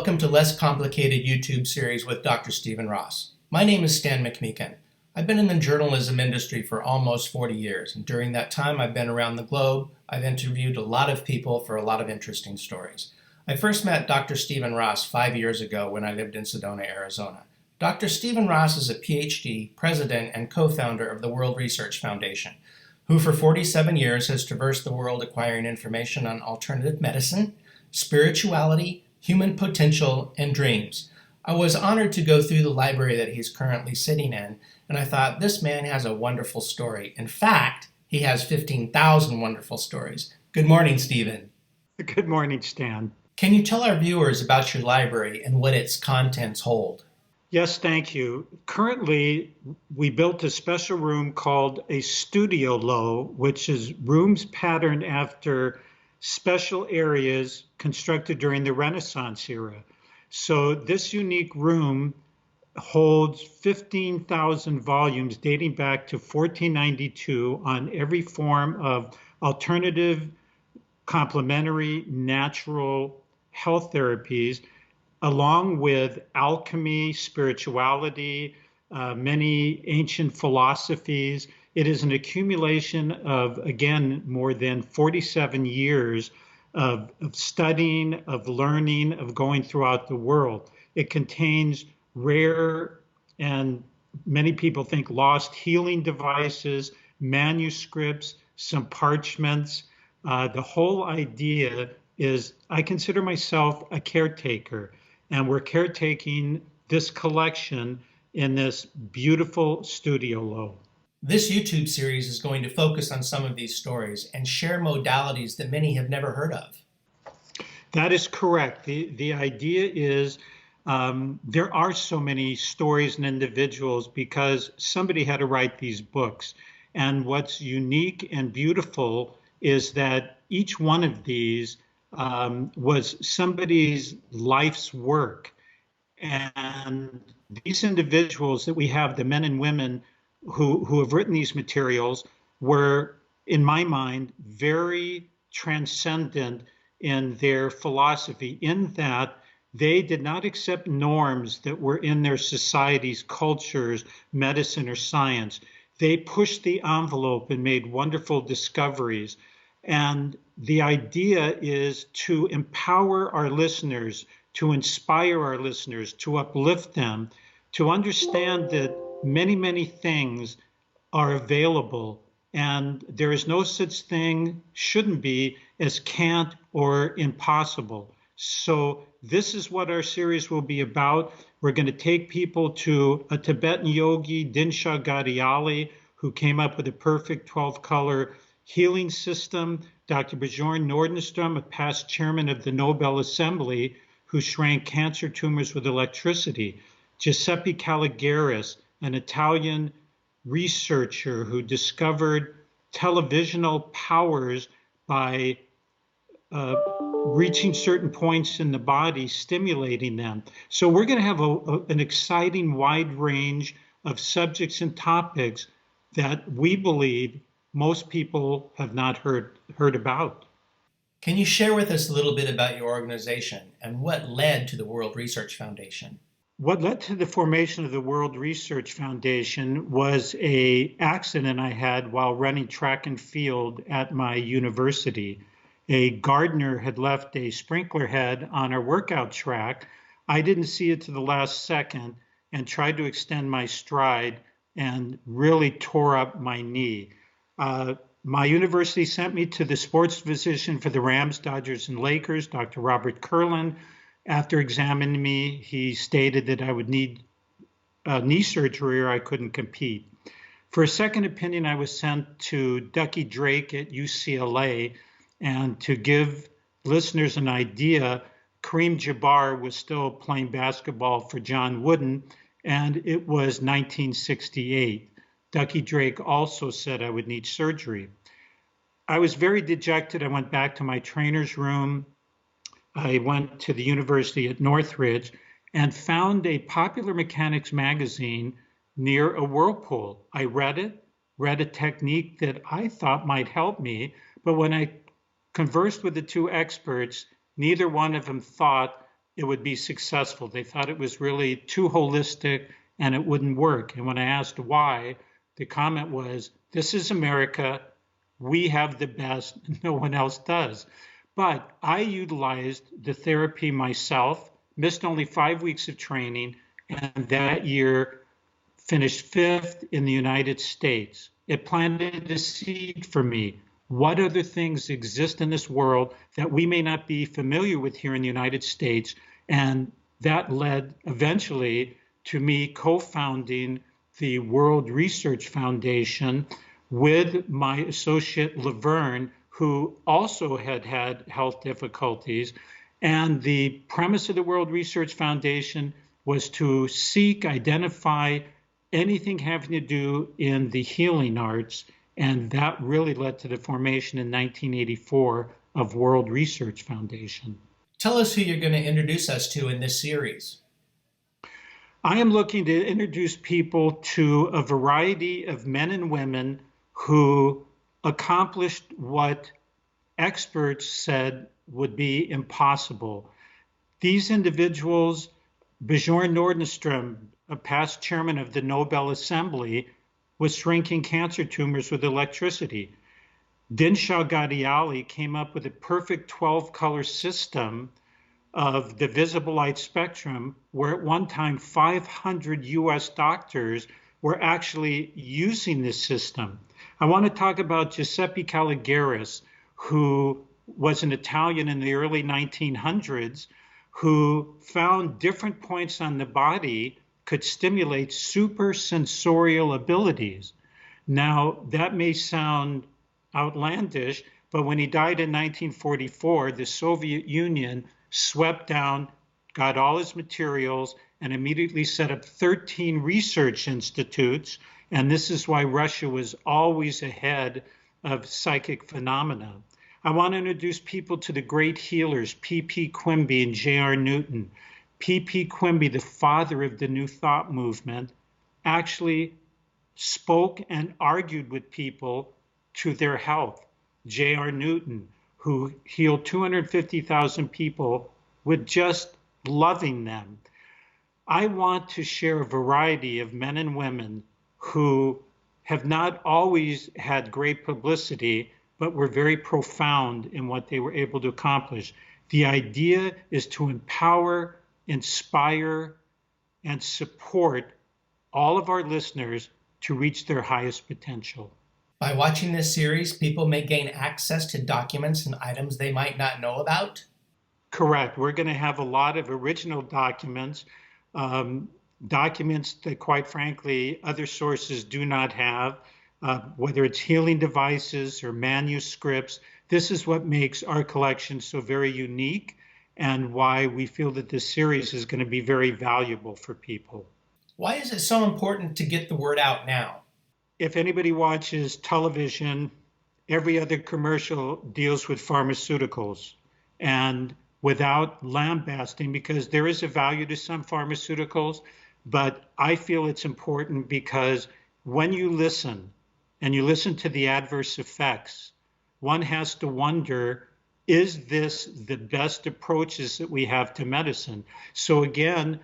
Welcome to Less Complicated YouTube series with Dr. Stephen Ross. My name is Stan McMeekin. I've been in the journalism industry for almost 40 years, and during that time I've been around the globe. I've interviewed a lot of people for a lot of interesting stories. I first met Dr. Stephen Ross 5 years ago when I lived in Sedona, Arizona. Dr. Stephen Ross is a PhD, president, and co-founder of the World Research Foundation, who for 47 years has traversed the world acquiring information on alternative medicine, spirituality, human potential, and dreams. I was honored to go through the library that he's currently sitting in, and I thought, this man has a wonderful story. In fact, he has 15,000 wonderful stories. Good morning, Stephen. Good morning, Stan. Can you tell our viewers about your library and what its contents hold? Yes, thank you. Currently, we built a special room called a studio low, which is rooms patterned after special areas constructed during the Renaissance era. So this unique room holds 15,000 volumes dating back to 1492 on every form of alternative, complementary, natural health therapies, along with alchemy, spirituality, many ancient philosophies. It is an accumulation of, again, more than 47 years of studying, of learning, of going throughout the world. It contains rare and many people think lost healing devices, manuscripts, some parchments. The whole idea is I consider myself a caretaker, and we're caretaking this collection in this beautiful studio low. This YouTube series is going to focus on some of these stories and share modalities that many have never heard of. That is correct. The idea is there are so many stories and individuals because somebody had to write these books. And what's unique and beautiful is that each one of these was somebody's life's work. And these individuals that we have, the men and women who have written these materials, were, in my mind, very transcendent in their philosophy, in that they did not accept norms that were in their societies, cultures, medicine, or science. They pushed the envelope and made wonderful discoveries. And the idea is to empower our listeners, to inspire our listeners, to uplift them, to understand that many, many things are available, and there is no such thing, shouldn't be, as can't or impossible. So this is what our series will be about. We're going to take people to a Tibetan yogi, Dinshah Ghadiali, who came up with a perfect 12-color healing system. Dr. Bjorn Nordenstrom, a past chairman of the Nobel Assembly, who shrank cancer tumors with electricity. Giuseppe Calligaris, an Italian researcher who discovered televisional powers by reaching certain points in the body, stimulating them. So we're going to have an exciting wide range of subjects and topics that we believe most people have not heard about. Can you share with us a little bit about your organization and what led to the World Research Foundation? What led to the formation of the World Research Foundation was an accident I had while running track and field at my university. A gardener had left a sprinkler head on our workout track. I didn't see it to the last second and tried to extend my stride and really tore up my knee. My university sent me to the sports physician for the Rams, Dodgers, and Lakers, Dr. Robert Kurland. After examining me, he stated that I would need knee surgery or I couldn't compete. For a second opinion, I was sent to Ducky Drake at UCLA. And to give listeners an idea, Kareem Jabbar was still playing basketball for John Wooden, and it was 1968. Ducky Drake also said I would need surgery. I was very dejected. I went back to my trainer's room. I went to the university at Northridge and found a Popular Mechanics magazine near a whirlpool. I read it, read a technique that I thought might help me, but when I conversed with the two experts, neither one of them thought it would be successful. They thought it was really too holistic and it wouldn't work. And when I asked why, the comment was, "This is America. We have the best, no one else does." But I utilized the therapy myself, missed only 5 weeks of training, and that year finished 5th in the United States. It planted a seed for me. What other things exist in this world that we may not be familiar with here in the United States? And that led eventually to me co-founding the World Research Foundation with my associate Laverne, who also had had health difficulties. And the premise of the World Research Foundation was to seek, identify anything having to do in the healing arts. And that really led to the formation in 1984 of World Research Foundation. Tell us who you're going to introduce us to in this series. I am looking to introduce people to a variety of men and women who accomplished what experts said would be impossible. These individuals, Bjorn Nordström, a past chairman of the Nobel Assembly, was shrinking cancer tumors with electricity. Dinshah Ghadiali came up with a perfect 12-color system of the visible light spectrum, where at one time 500 US doctors were actually using this system. I want to talk about Giuseppe Calligaris, who was an Italian in the early 1900s, who found different points on the body could stimulate supersensorial abilities. Now, that may sound outlandish, but when he died in 1944, the Soviet Union swept down, got all his materials, and immediately set up 13 research institutes. And this is why Russia was always ahead of psychic phenomena. I want to introduce people to the great healers, P.P. Quimby and J.R. Newton. P.P. Quimby, the father of the New Thought movement, actually spoke and argued with people to their health. J.R. Newton, who healed 250,000 people with just loving them. I want to share a variety of men and women who have not always had great publicity, but were very profound in what they were able to accomplish. The idea is to empower, inspire, and support all of our listeners to reach their highest potential. By watching this series, people may gain access to documents and items they might not know about? Correct. We're going to have a lot of original documents, documents that, quite frankly, other sources do not have, whether it's healing devices or manuscripts. This is what makes our collection so very unique and why we feel that this series is going to be very valuable for people. Why is it so important to get the word out now? If anybody watches television, every other commercial deals with pharmaceuticals. And without lambasting, because there is a value to some pharmaceuticals, but I feel it's important because when you listen, and you listen to the adverse effects, one has to wonder, is this the best approaches that we have to medicine? So again,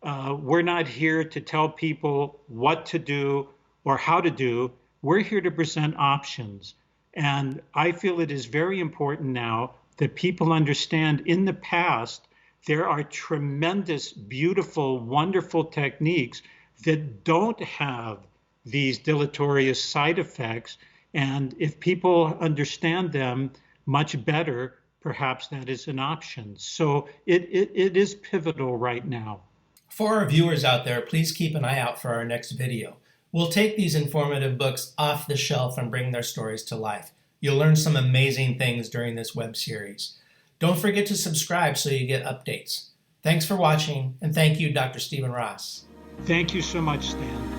we're not here to tell people what to do or how to do. We're here to present options. And I feel it is very important now that people understand in the past, there are tremendous, beautiful, wonderful techniques that don't have these deleterious side effects. And if people understand them much better, perhaps that is an option. So it is pivotal right now. For our viewers out there, please keep an eye out for our next video. We'll take these informative books off the shelf and bring their stories to life. You'll learn some amazing things during this web series. Don't forget to subscribe so you get updates. Thanks for watching, and thank you, Dr. Stephen Ross. Thank you so much, Stan.